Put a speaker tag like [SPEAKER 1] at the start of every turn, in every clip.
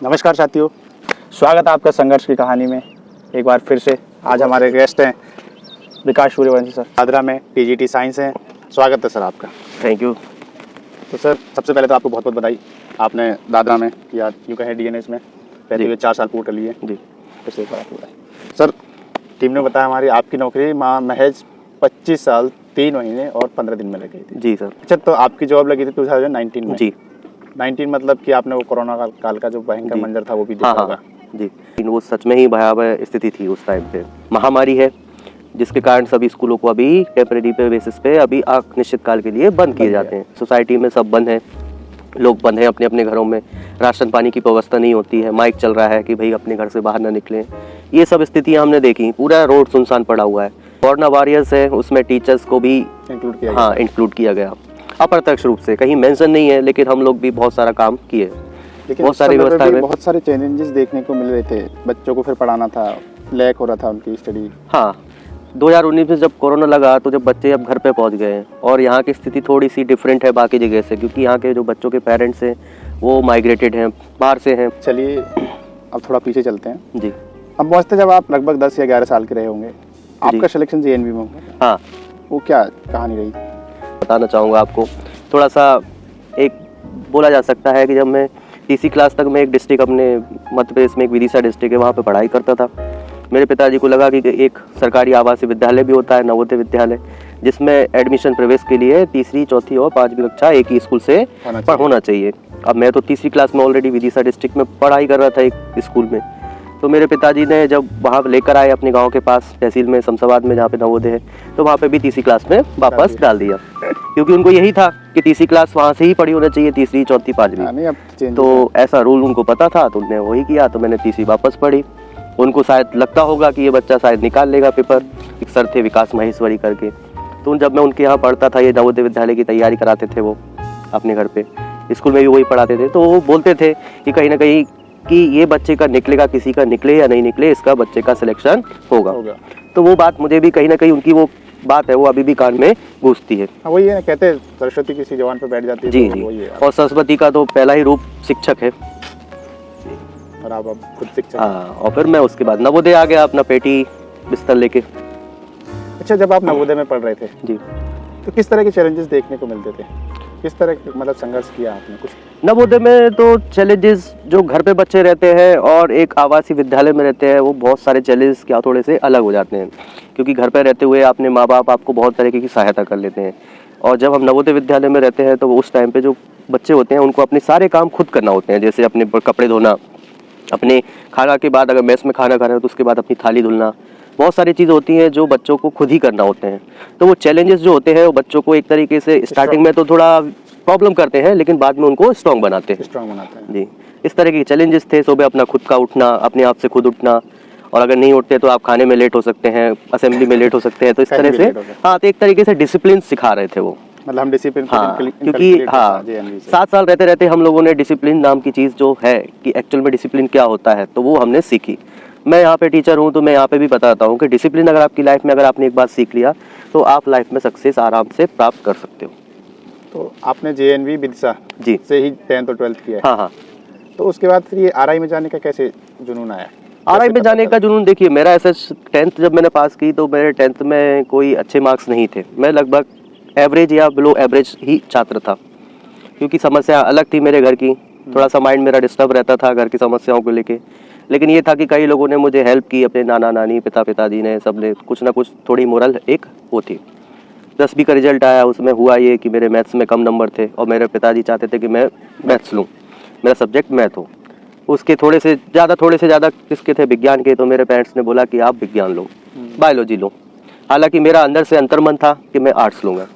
[SPEAKER 1] नमस्कार साथियों, स्वागत है आपका संघर्ष की कहानी में एक बार फिर से। आज हमारे गेस्ट हैं विकास सूर्यवंशी सर, दादरा में टीजीटी साइंस हैं। स्वागत है सर आपका।
[SPEAKER 2] Thank you.
[SPEAKER 1] तो सर सबसे पहले तो आपको बहुत बहुत बधाई, आपने दादरा में या यूँ कहें डीएनएस में रहते हुए 4 साल पूर्ण कर लिए
[SPEAKER 2] जी।
[SPEAKER 1] पिछले एक बार आपको बधाई। सर टीम ने बताया हमारी आपकी नौकरी महज 25 साल 3 महीने और 15 दिन में लग गई थी।
[SPEAKER 2] जी सर।
[SPEAKER 1] अच्छा, तो आपकी जॉब लगी थी 2019 में।
[SPEAKER 2] जी।
[SPEAKER 1] 19 मतलब कि आपने वो कोरोना काल का जो भयंकर मंजर था वो भी देखा होगा।
[SPEAKER 2] जी, लेकिन वो सच में ही भयावह स्थिति थी उस टाइम पे। महामारी है जिसके कारण सभी स्कूलों को अभी टेम्परेरी पे बेसिस पे अभी निश्चित काल के लिए बंद किए जाते हैं। सोसाइटी में सब बंद हैं, लोग बंद हैं अपने अपने घरों में, राशन पानी की व्यवस्था नहीं होती है, माइक चल रहा है कि भाई अपने घर से बाहर ना निकलें। ये सब स्थितियाँ हमने देखी, पूरा रोड सुनसान पड़ा हुआ है। कोरोना वॉरियर्स है उसमें टीचर्स को भी इंक्लूड किया गया अप्रत्यक्ष रूप से, कहीं मेंशन नहीं है, लेकिन हम लोग भी बहुत सारा काम किए।
[SPEAKER 1] लेकिन बहुत सारी व्यवस्था में बहुत सारे चैलेंजेस देखने को मिल रहे थे। बच्चों को फिर पढ़ाना था, लैक हो रहा था उनकी स्टडी।
[SPEAKER 2] हाँ, 2019 में जब कोरोना लगा तो जब बच्चे अब घर पे पहुंच गए हैं और यहाँ की स्थिति थोड़ी सी डिफरेंट है बाकी जगह से, क्योंकि यहाँ के जो बच्चों के पेरेंट्स हैं वो माइग्रेटेड हैं, बाहर से हैं।
[SPEAKER 1] चलिए अब थोड़ा पीछे चलते हैं।
[SPEAKER 2] जी।
[SPEAKER 1] अब पहुँचते जब आप लगभग 10 या 11 साल के रहे होंगे, आपका सिलेक्शन जेएनवी में हुआ।
[SPEAKER 2] हाँ,
[SPEAKER 1] वो क्या कहानी रही
[SPEAKER 2] बताना चाहूँगा आपको। थोड़ा सा एक बोला जा सकता है कि जब मैं तीसरी क्लास तक मैं एक डिस्ट्रिक्ट अपने मध्य प्रदेश में एक विदिशा डिस्ट्रिक्ट है वहाँ पे पढ़ाई करता था। मेरे पिताजी को लगा कि एक सरकारी आवासीय विद्यालय भी होता है, नवोदय विद्यालय, जिसमें एडमिशन प्रवेश के लिए तीसरी, चौथी और 5वीं कक्षा एक ही स्कूल से होना चाहिए। अब मैं तो तीसरी क्लास में ऑलरेडी विदिशा डिस्ट्रिक्ट में पढ़ाई कर रहा था एक स्कूल में। तो मेरे पिताजी ने जब वहाँ लेकर आए अपने गांव के पास तहसील में शमशाबाद में जहाँ पे नवोदय है, तो वहाँ पे भी तीसरी क्लास में वापस डाल दिया, क्योंकि उनको यही था कि तीसरी क्लास वहाँ से ही पढ़ी होना चाहिए, तीसरी, चौथी, 5वीं। तो ऐसा रूल उनको पता था तो उन्होंने वही किया। तो मैंने तीसरी वापस पढ़ी। उनको शायद लगता होगा कि ये बच्चा शायद निकाल लेगा पेपर। एक सर थे विकास महेश्वरी करके, तो जब मैं उनके यहाँ पढ़ता था, ये नवोदय विद्यालय की तैयारी कराते थे वो अपने घर पे, स्कूल में भी वही पढ़ाते थे। तो वो बोलते थे कि कहीं ना कहीं कि ये बच्चे का निकलेगा, किसी का निकले या नहीं निकले, इसका बच्चे का सिलेक्शन होगा। तो वो बात मुझे भी कहीं ना कहीं उनकी वो बात है वो अभी भी कान में गूंजती है।
[SPEAKER 1] वही है, कहते हैं सरस्वती किसी जवान पे बैठ जाती है।
[SPEAKER 2] जी जी। और सरस्वती का तो पहला ही रूप शिक्षक है
[SPEAKER 1] और आप अब खुद शिक्षक।
[SPEAKER 2] हाँ, और फिर मैं उसके बाद नवोदय आ गया अपना पेटी बिस्तर लेके।
[SPEAKER 1] अच्छा, जब आप नवोदय में पढ़ रहे थे
[SPEAKER 2] जी,
[SPEAKER 1] तो किस तरह के चैलेंजेस देखने को मिलते थे? किस तरह मतलब संघर्ष किया आपने कुछ?
[SPEAKER 2] नवोदय में तो चैलेंजेस जो घर पे बच्चे रहते हैं और एक आवासीय विद्यालय में रहते हैं, वो बहुत सारे चैलेंजेस क्या थोड़े से अलग हो जाते हैं, क्योंकि घर पे रहते हुए अपने माँ बाप आपको बहुत तरीके की सहायता कर लेते हैं, और जब हम नवोदय विद्यालय में रहते हैं तो उस टाइम पे जो बच्चे होते हैं उनको अपने सारे काम खुद करना होते हैं, जैसे अपने कपड़े धोना, अपने खाना के बाद अगर मेस में खाना खा रहे हो तो उसके बाद अपनी थाली धुलना, बहुत सारी चीज़ होती हैं जो बच्चों को खुद ही करना होते हैं। तो वो चैलेंजेस जो होते हैं वो बच्चों को एक तरीके से स्टार्टिंग में तो थोड़ा प्रॉब्लम करते हैं, लेकिन बाद में उनको स्ट्रॉन्ग बनाते हैं। जी, इस तरह के चैलेंजेस थे। सुबह अपना खुद का उठना, अपने आप से खुद उठना, और अगर नहीं उठते तो आप खाने में लेट हो सकते हैं, असेंबली में लेट हो सकते हैं। तो इस तरह से हाँ, तो एक तरीके से डिसिप्लिन सिखा रहे थे वो,
[SPEAKER 1] मतलब हम डिसिप्लिन।
[SPEAKER 2] हाँ, क्योंकि हाँ 7 साल रहते रहते हम लोगों ने डिसिप्लिन नाम की चीज़ जो है कि एक्चुअल में डिसिप्लिन क्या होता है, तो वो हमने सीखी। मैं यहाँ पे टीचर हूँ तो मैं यहाँ पे भी बताता हूँ कि डिसिप्लिन अगर आपकी लाइफ में अगर आपने एक बार सीख लिया तो आप लाइफ में सक्सेस आराम से प्राप्त कर सकते हो।
[SPEAKER 1] तो आपने जेएनवी विदिशा
[SPEAKER 2] जी
[SPEAKER 1] से ही 10th और 12th किया है।
[SPEAKER 2] हाँ हाँ।
[SPEAKER 1] तो उसके बाद फिर ये आरआई में जाने का कैसे जुनून आया?
[SPEAKER 2] आरआई में जाने का जुनून, देखिए मेरा ऐसा 10th जब मैंने पास की तो मेरे 10th में कोई अच्छे मार्क्स नहीं थे। मैं लगभग एवरेज या बिलो एवरेज ही छात्र था, क्योंकि समस्या अलग थी मेरे घर की। थोड़ा सा माइंड मेरा डिस्टर्ब रहता था घर की समस्याओं को लेके। लेकिन ये था कि कई लोगों ने मुझे हेल्प की, अपने नाना नानी, पिताजी ने, सब ने कुछ ना कुछ थोड़ी मोरल एक वो थी। 10वीं का रिजल्ट आया, उसमें हुआ ये कि मेरे मैथ्स में कम नंबर थे और मेरे पिताजी चाहते थे कि मैं मैथ्स लूँ, मेरा सब्जेक्ट मैथ हो। उसके थोड़े से ज़्यादा किसके थे, विज्ञान के। तो मेरे पेरेंट्स ने बोला कि आप विज्ञान लो, बायोलॉजी लो। हालांकि मेरा अंदर से अंतर्मन था कि मैं आर्ट्स लूँगा।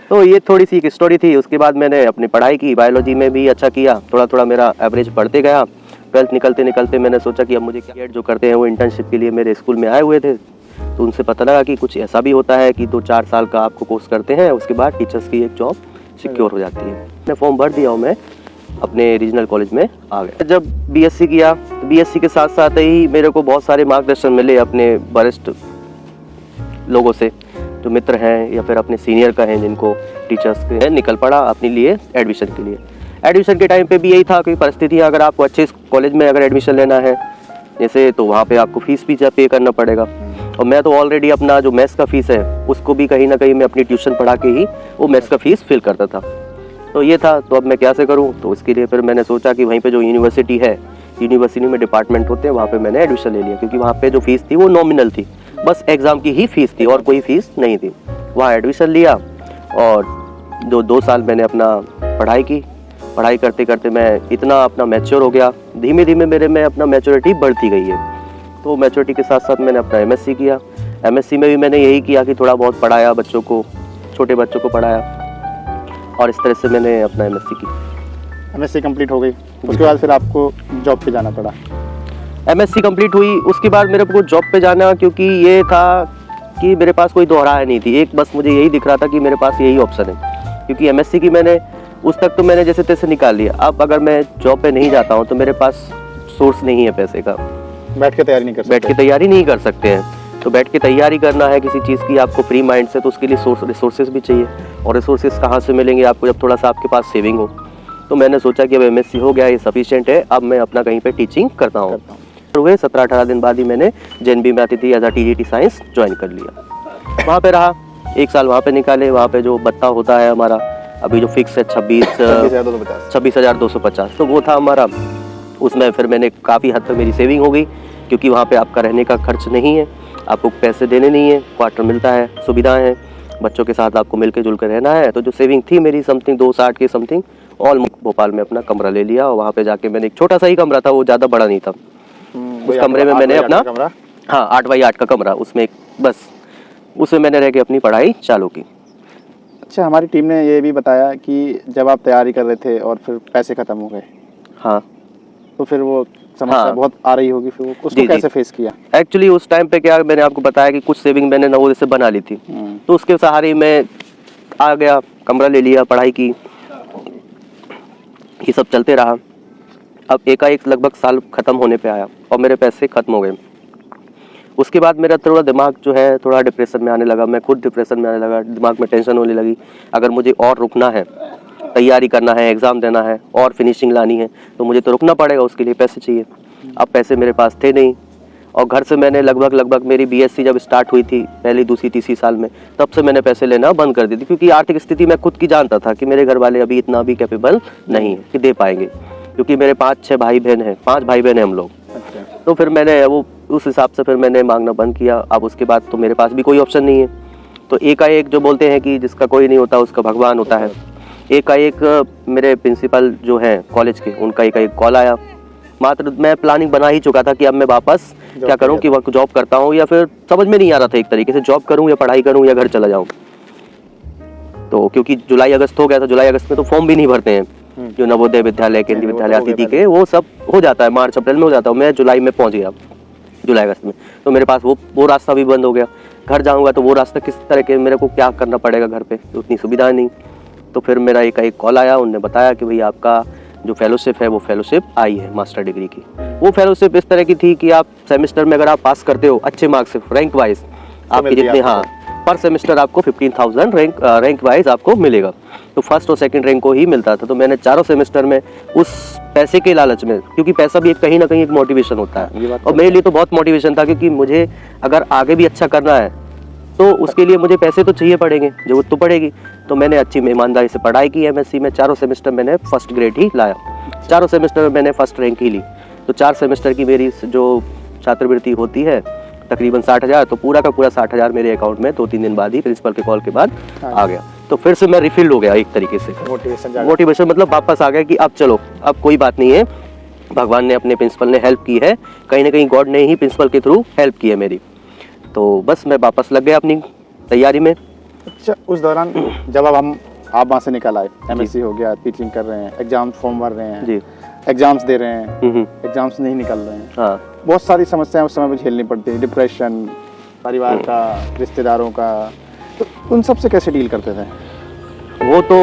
[SPEAKER 2] तो ये थोड़ी सी एक स्टोरी थी। उसके बाद मैंने अपनी पढ़ाई की, बायोलॉजी में भी अच्छा किया, थोड़ा मेरा एवरेज बढ़ते गया। 12th निकलते मैंने सोचा कि अब मुझे क्या, जो करते हैं वो इंटर्नशिप के लिए मेरे स्कूल में आए हुए थे, तो उनसे पता लगा कि कुछ ऐसा भी होता है कि 2-4 साल का आपको कोर्स करते हैं, उसके बाद टीचर्स की एक जॉब सिक्योर हो जाती है। मैंने फॉर्म भर दिया और मैं अपने रीजनल कॉलेज में आ गया। जब बीएससी किया तो बीएससी के साथ साथ ही मेरे को बहुत सारे मार्गदर्शन मिले अपने वरिष्ठ लोगों से, जो मित्र हैं या फिर अपने सीनियर का हैं, जिनको टीचर्स के निकल पड़ा अपने लिए एडमिशन के लिए। एडमिशन के टाइम पे भी यही था कि परिस्थिति, अगर आपको अच्छे कॉलेज में अगर एडमिशन लेना है जैसे, तो वहाँ पे आपको फीस भी पे करना पड़ेगा। और मैं तो ऑलरेडी अपना जो मेस का फीस है उसको भी कहीं ना कहीं मैं अपनी ट्यूशन पढ़ा के ही वो मेस का फीस फिल करता था। तो ये था, तो अब मैं क्या से करूँ, तो इसके लिए फिर मैंने सोचा कि वहीं पे जो यूनिवर्सिटी है, यूनिवर्सिटी में डिपार्टमेंट होते हैं, वहाँ पे मैंने एडमिशन ले लिया, क्योंकि वहाँ पे जो फीस थी वो नॉमिनल थी, बस एग्ज़ाम की ही फीस थी और कोई फीस नहीं थी। वहाँ एडमिशन लिया और जो 2 साल मैंने अपना पढ़ाई की। पढ़ाई करते करते मैं इतना अपना मैच्योर हो गया, धीमे धीमे मेरे में अपना मैच्योरिटी बढ़ती गई है। तो मैच्योरिटी के साथ साथ मैंने अपना एमएससी किया। एमएससी में भी मैंने यही किया कि थोड़ा बहुत पढ़ाया बच्चों को, छोटे बच्चों को पढ़ाया, और इस तरह से मैंने अपना एमएससी की।
[SPEAKER 1] एमएससी कंप्लीट हो गई, उसके बाद फिर आपको जॉब पे जाना पड़ा।
[SPEAKER 2] एमएससी कंप्लीट हुई, उसके बाद मेरे को जॉब पे जाना, क्योंकि ये था कि मेरे पास कोई दोहराया नहीं थी, एक बस मुझे यही दिख रहा था कि मेरे पास यही ऑप्शन है। क्योंकि एमएससी की मैंने उस तक तो मैंने जैसे तैसे निकाल लिया, अब अगर मैं जॉब पे नहीं जाता हूँ तो मेरे पास सोर्स नहीं है पैसे का,
[SPEAKER 1] बैठ के तैयारी नहीं कर सकते।
[SPEAKER 2] बैठ के तैयारी नहीं कर सकते हैं। तो बैठ के तैयारी करना है किसी चीज़ की आपको फ्री माइंड से, तो उसके लिए रिसोर्सेज भी चाहिए, और रिसोर्सेज कहाँ से मिलेंगे आपको, जब थोड़ा सा आपके पास सेविंग हो। तो मैंने सोचा कि अब एमएससी हो गया, ये सफिशिएंट है, अब मैं अपना कहीं पे टीचिंग करता हूँ। हुए 17-18 दिन बाद ही मैंने जेएनबी में आती थी as a TGT science join कर लिया। वहाँ पे रहा 1 साल, वहाँ पे निकाले। वहाँ पे जो भत्ता होता है हमारा अभी जो फिक्स है 26,250, तो वो था हमारा। उसमें फिर मैंने काफ़ी हद तक मेरी सेविंग हो गई, क्योंकि वहाँ पे आपका रहने का खर्च नहीं है, आपको पैसे देने नहीं है, क्वार्टर मिलता है, सुविधाएं हैं, बच्चों के साथ आपको मिलकर जुल कर रहना है। तो जो सेविंग थी मेरी समथिंग 260 के समथिंग, ऑल भोपाल में अपना कमरा ले लिया, और वहाँ पे जाके मैंने एक छोटा सा ही कमरा था, वो ज़्यादा बड़ा नहीं था। उस कमरे में मैंने अपना 8x8 का कमरा, उसमें बस उसमें मैंने रह के अपनी पढ़ाई चालू की।
[SPEAKER 1] अच्छा, हमारी टीम ने ये भी बताया कि जब आप तैयारी कर रहे थे और फिर पैसे खत्म हो गए,
[SPEAKER 2] हाँ,
[SPEAKER 1] तो फिर वो समस्या बहुत आ रही होगी, फिर उसको कैसे फेस किया?
[SPEAKER 2] एक्चुअली उस टाइम पे क्या, मैंने आपको बताया कि कुछ सेविंग मैंने नवोदय से बना ली थी, तो उसके सहारे मैं आ गया, कमरा ले लिया, पढ़ाई की, ये सब चलते रहा। अब एकाएक लगभग साल ख़त्म होने पे आया और मेरे पैसे ख़त्म हो गए। उसके बाद मेरा थोड़ा दिमाग जो है थोड़ा डिप्रेशन में आने लगा, मैं खुद डिप्रेशन में आने लगा, दिमाग में टेंशन होने लगी। अगर मुझे और रुकना है, तैयारी करना है, एग्ज़ाम देना है और फिनिशिंग लानी है, तो मुझे तो रुकना पड़ेगा, उसके लिए पैसे चाहिए। अब पैसे मेरे पास थे नहीं, और घर से मैंने लगभग मेरी बीएससी जब स्टार्ट हुई थी पहली, दूसरी, तीसरी साल में, तब से मैंने पैसे लेना बंद कर दी थी, क्योंकि आर्थिक स्थिति मैं खुद की जानता था कि मेरे घर वाले अभी इतना भी कैपेबल नहीं है कि दे पाएंगे, क्योंकि मेरे 5-6 भाई बहन हैं, 5 भाई बहन हैं हम लोग। तो फिर मैंने वो उस हिसाब से फिर मैंने मांगना बंद किया। अब उसके बाद तो मेरे पास भी कोई ऑप्शन नहीं है, तो एकाएक जो बोलते हैं कि जिसका कोई नहीं होता उसका भगवान होता है, एकाएक मेरे प्रिंसिपल जो हैं कॉलेज के, उनका एकाएक कॉल आया। मात्र मैं प्लानिंग बना ही चुका था कि अब मैं वापस क्या करूं, कि वक्त जॉब करता हूं, या फिर समझ में नहीं आ रहा था एक तरीके से जॉब करूं या पढ़ाई करूं या घर चला जाऊं। तो क्योंकि जुलाई अगस्त हो गया था, जुलाई अगस्त में तो फॉर्म भी नहीं भरते हैं, जो नवोदय विद्यालय, केंद्रीय विद्यालय आती थी के, वो सब हो जाता है, मार्च अप्रैल में हो जाता है। मैं जुलाई में पहुंच गया, जुलाई अगस्त में, तो मेरे पास वो रास्ता भी बंद हो गया। घर जाऊंगा तो वो रास्ता किस तरह के, मेरे को क्या करना पड़ेगा घर पे, तो उतनी सुविधा नहीं। तो फिर मेरा एक कॉल आया, उन्होंने बताया कि भाई आपका जो फेलोशिप है वो फेलोशिप आई है मास्टर डिग्री की। वो फेलोशिप इस तरह की थी कि आप सेमेस्टर में अगर आप पास करते हो अच्छे मार्क्स से, रैंक वाइज आपके जितने, हाँ, पर सेमेस्टर आपको 15,000 रैंक वाइज आपको मिलेगा। तो फर्स्ट और सेकंड रैंक को ही मिलता था। तो मैंने चारों सेमेस्टर में उस पैसे के लालच में, क्योंकि पैसा भी कहीं ना कहीं एक मोटिवेशन होता है, और मेरे लिए तो बहुत मोटिवेशन था, क्योंकि मुझे अगर आगे भी अच्छा करना है तो उसके लिए मुझे पैसे तो चाहिए पड़ेंगे, जरूरत तो पड़ेगी। तो मैंने अच्छी ईमानदारी से पढ़ाई की। एमएससी में चारों सेमेस्टर मैंने फर्स्ट ग्रेड ही लाया, चारों सेमेस्टर में मैंने फर्स्ट रैंक ही ली। तो 4 सेमेस्टर की मेरी जो छात्रवृत्ति होती है तकरीबन 60,000, तो पूरा का पूरा 60,000 मेरे अकाउंट में 2-3 दिन बाद ही प्रिंसिपल के कॉल के बाद आ गया। तो फिर से मैं रिफिल हो गया एक तरीके से, मोटिवेशन मतलब वापस आ गया कि अब चलो, अब कोई बात नहीं है, भगवान ने, अपने प्रिंसिपल ने हेल्प की है, कहीं ना कहीं गॉड ने ही प्रिंसिपल के थ्रू हेल्प की है मेरी। तो बस मैं वापस लग गया अपनी तैयारी में।
[SPEAKER 1] अच्छा, उस दौरान जब आप वहाँ से निकल आए, एमएससी हो गया, टीचिंग कर रहे हैं, एग्जाम फॉर्म भर रहे हैं जी, एग्जाम्स दे रहे हैं, एग्जाम्स नहीं निकल रहे हैं, हाँ, बहुत सारी समस्याएं उस समय में झेलनी पड़ती है, डिप्रेशन, परिवार का, रिश्तेदारों का, तो उन सब से कैसे डील करते थे?
[SPEAKER 2] वो तो